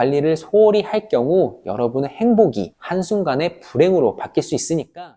관리를 소홀히 할 경우 여러분의 행복이 한순간에 불행으로 바뀔 수 있으니까.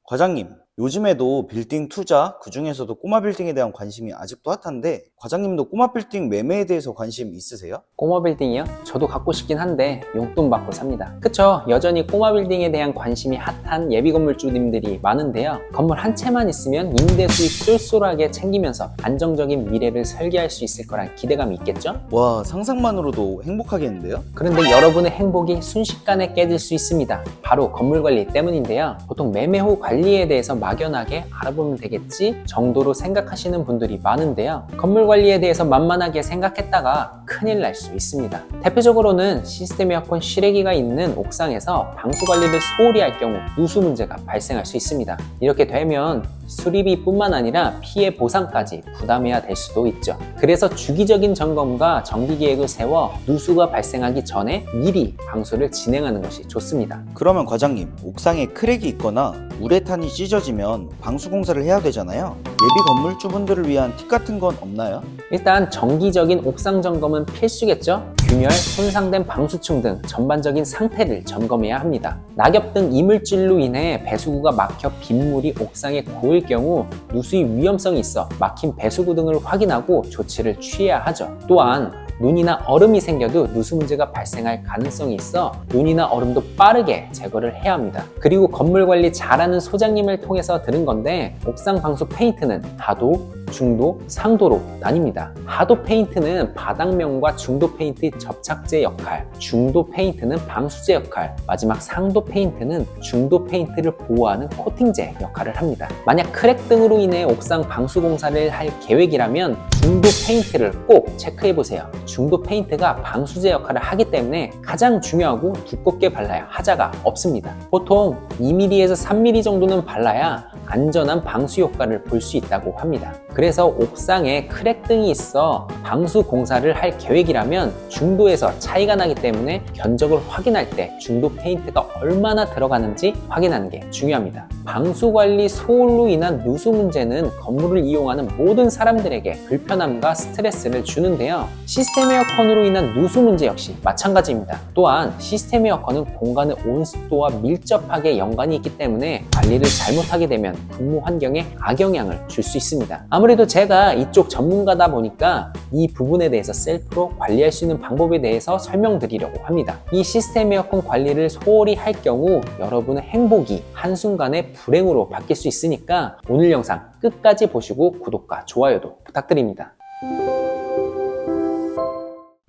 과장님, 요즘에도 빌딩 투자, 그중에서도 꼬마 빌딩에 대한 관심이 아직도 핫한데 과장님도 꼬마 빌딩 매매에 대해서 관심 있으세요? 꼬마 빌딩이요? 저도 갖고 싶긴 한데 용돈 받고 삽니다. 그쵸? 여전히 꼬마 빌딩에 대한 관심이 핫한 예비 건물주님들이 많은데요. 건물 한 채만 있으면 임대 수익 쏠쏠하게 챙기면서 안정적인 미래를 설계할 수 있을 거란 기대감이 있겠죠? 와, 상상만으로도 행복하겠는데요? 그런데 여러분의 행복이 순식간에 깨질 수 있습니다. 바로 건물 관리 때문인데요. 보통 매매 후 관리에 대해서 막연하게 알아보면 되겠지 정도로 생각하시는 분들이 많은데요. 건물 관리에 대해서 만만하게 생각했다가 큰일 날 수 있습니다. 대표적으로는 시스템 에어컨 실외기가 있는 옥상에서 방수 관리를 소홀히 할 경우 누수 문제가 발생할 수 있습니다. 이렇게 되면 수리비뿐만 아니라 피해 보상까지 부담해야 될 수도 있죠. 그래서 주기적인 점검과 정기 계획을 세워 누수가 발생하기 전에 미리 방수를 진행하는 것이 좋습니다. 그러면 과장님, 옥상에 크랙이 있거나 우레탄이 찢어지면 방수 공사를 해야 되잖아요. 예비 건물주분들을 위한 팁 같은 건 없나요? 일단 정기적인 옥상 점검은 필수겠죠? 균열, 손상된 방수층 등 전반적인 상태를 점검해야 합니다. 낙엽 등 이물질로 인해 배수구가 막혀 빗물이 옥상에 고일 경우 누수의 위험성이 있어 막힌 배수구 등을 확인하고 조치를 취해야 하죠. 또한 눈이나 얼음이 생겨도 누수 문제가 발생할 가능성이 있어 눈이나 얼음도 빠르게 제거를 해야 합니다. 그리고 건물 관리 잘하는 소장님을 통해서 들은 건데 옥상 방수 페인트는 하도, 중도, 상도로 나뉩니다. 하도 페인트는 바닥면과 중도 페인트 접착제 역할, 중도 페인트는 방수제 역할, 마지막 상도 페인트는 중도 페인트를 보호하는 코팅제 역할을 합니다. 만약 크랙 등으로 인해 옥상 방수 공사를 할 계획이라면 중도 페인트를 꼭 체크해보세요. 중도 페인트가 방수제 역할을 하기 때문에 가장 중요하고 두껍게 발라야 하자가 없습니다. 보통 2mm에서 3mm 정도는 발라야 안전한 방수 효과를 볼 수 있다고 합니다. 그래서 옥상에 크랙 등이 있어 방수 공사를 할 계획이라면 중도에서 차이가 나기 때문에 견적을 확인할 때 중도 페인트가 얼마나 들어가는지 확인하는 게 중요합니다. 방수 관리 소홀로 인한 누수 문제는 건물을 이용하는 모든 사람들에게 불편함과 스트레스를 주는데요. 시스템 에어컨으로 인한 누수 문제 역시 마찬가지입니다. 또한 시스템 에어컨은 공간의 온습도와 밀접하게 연관이 있기 때문에 관리를 잘못하게 되면 근무 환경에 악영향을 줄 수 있습니다. 아무래도 제가 이쪽 전문가다 보니까 이 부분에 대해서 셀프로 관리할 수 있는 방법에 대해서 설명드리려고 합니다. 이 시스템 에어컨 관리를 소홀히 할 경우 여러분의 행복이 한순간에 불행으로 바뀔 수 있으니까 오늘 영상 끝까지 보시고 구독과 좋아요도 부탁드립니다.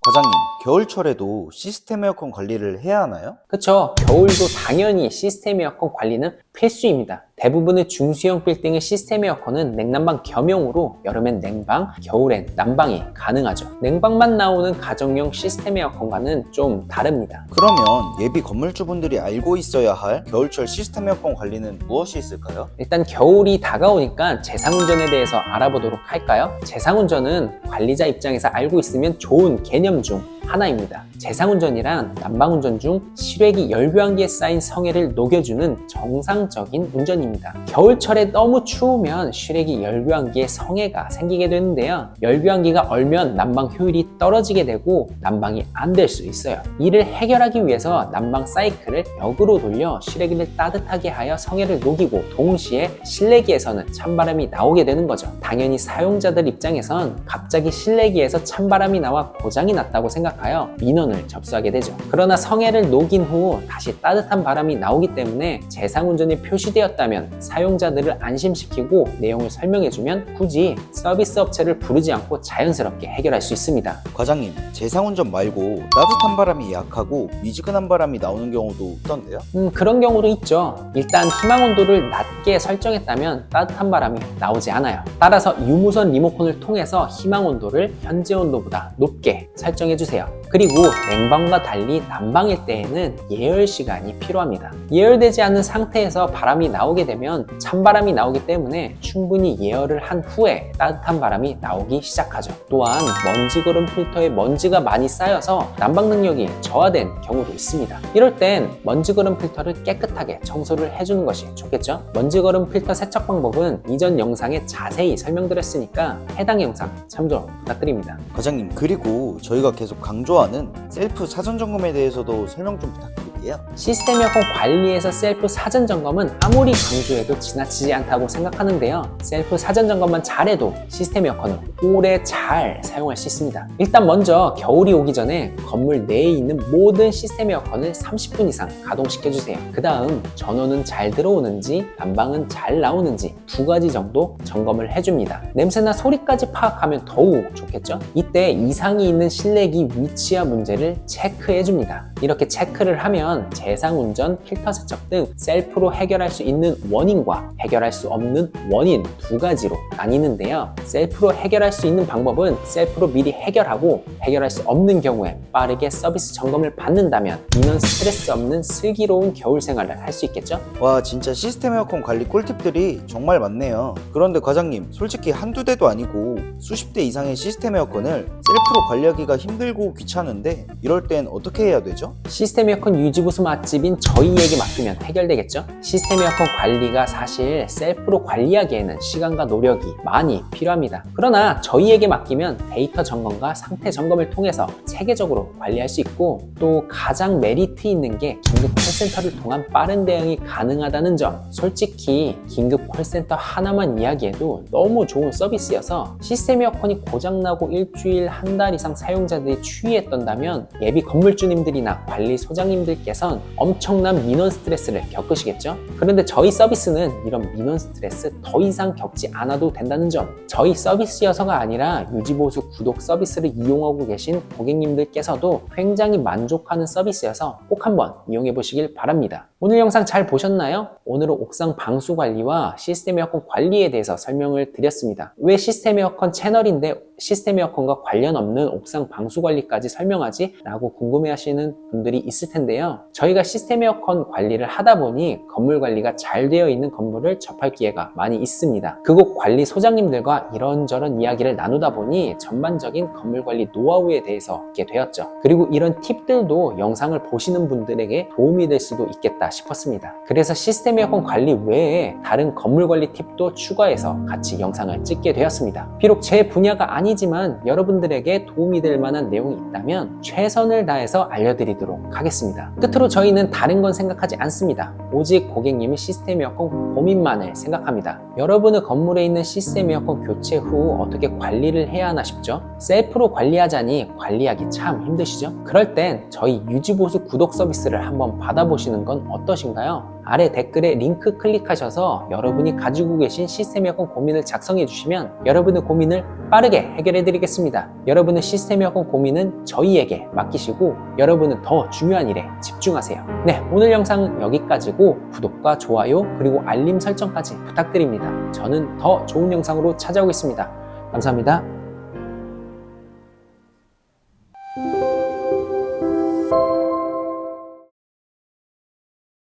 과장님, 겨울철에도 시스템 에어컨 관리를 해야 하나요? 그쵸? 겨울도 당연히 시스템 에어컨 관리는 필수입니다. 대부분의 중수형 빌딩의 시스템 에어컨은 냉난방 겸용으로 여름엔 냉방, 겨울엔 난방이 가능하죠. 냉방만 나오는 가정용 시스템 에어컨과는 좀 다릅니다. 그러면 예비 건물주분들이 알고 있어야 할 겨울철 시스템 에어컨 관리는 무엇이 있을까요? 일단 겨울이 다가오니까 재상운전에 대해서 알아보도록 할까요? 재상운전은 관리자 입장에서 알고 있으면 좋은 개념 중 하나입니다. 재상운전이란 난방운전 중 실외기 열교환기에 쌓인 성해를 녹여주는 정상적인 운전입니다. 겨울철에 너무 추우면 실외기 열교환기에 성해가 생기게 되는데요. 열교환기가 얼면 난방 효율이 떨어지게 되고 난방이 안 될 수 있어요. 이를 해결하기 위해서 난방 사이클을 역으로 돌려 실외기를 따뜻하게 하여 성해를 녹이고 동시에 실내기에서는 찬바람이 나오게 되는 거죠. 당연히 사용자들 입장에선 갑자기 실내기에서 찬바람이 나와 고장이 났다고 생각하여 민원을 접수하게 되죠. 그러나 성해를 녹인 후 다시 따뜻한 바람이 나오기 때문에 재상운전이 표시되었다면 사용자들을 안심시키고 내용을 설명해주면 굳이 서비스 업체를 부르지 않고 자연스럽게 해결할 수 있습니다. 과장님, 재상운전 말고 따뜻한 바람이 약하고 미지근한 바람이 나오는 경우도 있던데요? 그런 경우도 있죠. 일단 희망 온도를 낮게 설정했다면 따뜻한 바람이 나오지 않아요. 따라서 유무선 리모컨을 통해서 희망 온도를 현재 온도보다 높게 설정해주세요. 그리고 냉방과 달리 난방일 때에는 예열 시간이 필요합니다. 예열되지 않은 상태에서 바람이 나오게 되면 찬바람이 나오기 때문에 충분히 예열을 한 후에 따뜻한 바람이 나오기 시작하죠. 또한 먼지거름 필터에 먼지가 많이 쌓여서 난방 능력이 저하된 경우도 있습니다. 이럴 땐 먼지거름 필터를 깨끗하게 청소를 해주는 것이 좋겠죠? 먼지거름 필터 세척 방법은 이전 영상에 자세히 설명드렸으니까 해당 영상 참조 부탁드립니다. 과장님, 그리고 저희가 계속 강조하는 셀프 사전 점검에 대해서도 설명 좀 부탁드릴게요. 시스템 에어컨 관리에서 셀프 사전 점검은 아무리 강조해도 지나치지 않다고 생각하는데요. 셀프 사전 점검만 잘해도 시스템 에어컨을 오래 잘 사용할 수 있습니다. 일단 먼저 겨울이 오기 전에 건물 내에 있는 모든 시스템 에어컨을 30분 이상 가동시켜주세요. 그 다음 전원은 잘 들어오는지 난방은 잘 나오는지 2가지 정도 점검을 해줍니다. 냄새나 소리까지 파악하면 더욱 좋겠죠? 이때 이상이 있는 실내기 위치와 문제를 체크해줍니다. 이렇게 체크를 하면 재상운전, 필터 세척 등 셀프로 해결할 수 있는 원인과 해결할 수 없는 원인 2가지로 나뉘는데요. 셀프로 해결할 수 있는 방법은 셀프로 미리 해결하고 해결할 수 없는 경우에 빠르게 서비스 점검을 받는다면 인원 스트레스 없는 슬기로운 겨울 생활을 할 수 있겠죠? 와, 진짜 시스템 에어컨 관리 꿀팁들이 정말 많네요. 그런데 과장님, 솔직히 한두 대도 아니고 수십 대 이상의 시스템 에어컨을 셀프로 관리하기가 힘들고 귀찮은데 이럴 땐 어떻게 해야 되죠? 시스템 에어컨 유지보수 맛집인 저희에게 맡기면 해결되겠죠? 시스템 에어컨 관리가 사실 셀프로 관리하기에는 시간과 노력이 많이 필요합니다. 그러나 저희에게 맡기면 데이터 점검과 상태 점검을 통해서 체계적으로 관리할 수 있고 또 가장 메리트 있는 게 긴급 콜센터를 통한 빠른 대응이 가능하다는 점. 솔직히 긴급 콜센터 하나만 이야기해도 너무 좋은 서비스여서 시스템 에어컨이 고장나고 일주일, 한 달 이상 사용자들이 추이했던다면 예비 건물주님들이나 관리소장님들께선 엄청난 민원 스트레스를 겪으시겠죠? 그런데 저희 서비스는 이런 민원 스트레스 더 이상 겪지 않아도 된다는 점. 저희 서비스여서가 아니라 유지보수 구독 서비스를 이용하고 계신 고객님들께서도 굉장히 만족하는 서비스여서 꼭 한번 이용해 보시길 바랍니다. 오늘 영상 잘 보셨나요? 오늘은 옥상 방수 관리와 시스템 에어컨 관리에 대해서 설명을 드렸습니다. 왜 시스템 에어컨 채널인데 시스템 에어컨과 관련 없는 옥상 방수 관리까지 설명하지? 라고 궁금해하시는 분들이 있을 텐데요. 저희가 시스템 에어컨 관리를 하다 보니 건물 관리가 잘 되어 있는 건물을 접할 기회가 많이 있습니다. 그곳 관리 소장님들과 이런저런 이야기를 나누다 보니 전반적인 건물 관리 노하우에 대해서 알게 되었죠. 그리고 이런 팁들도 영상을 보시는 분들에게 도움이 될 수도 있겠다 싶었습니다. 그래서 시스템 에어컨 관리 외에 다른 건물 관리 팁도 추가해서 같이 영상을 찍게 되었습니다. 비록 제 분야가 아니지만 여러분들에게 도움이 될 만한 내용이 있다면 최선을 다해서 알려드리도록 하겠습니다. 끝으로 저희는 다른 건 생각하지 않습니다. 오직 고객님의 시스템 에어컨 고민만을 생각합니다. 여러분의 건물에 있는 시스템 에어컨 교체 후 어떻게 관리를 해야 하나 싶죠? 셀프로 관리하자니 관리하기 참 힘드시죠? 그럴 땐 저희 유지보수 구독 서비스를 한번 받아보시는 건 어떠신가요? 아래 댓글에 링크 클릭하셔서 여러분이 가지고 계신 시스템 에어컨 고민을 작성해 주시면 여러분의 고민을 빠르게 해결해 드리겠습니다. 여러분의 시스템 에어컨 고민은 저희에게 맡기시고 여러분은 더 중요한 일에 집중하세요. 네, 오늘 영상은 여기까지고 구독과 좋아요 그리고 알림 설정까지 부탁드립니다. 저는 더 좋은 영상으로 찾아오겠습니다. 감사합니다.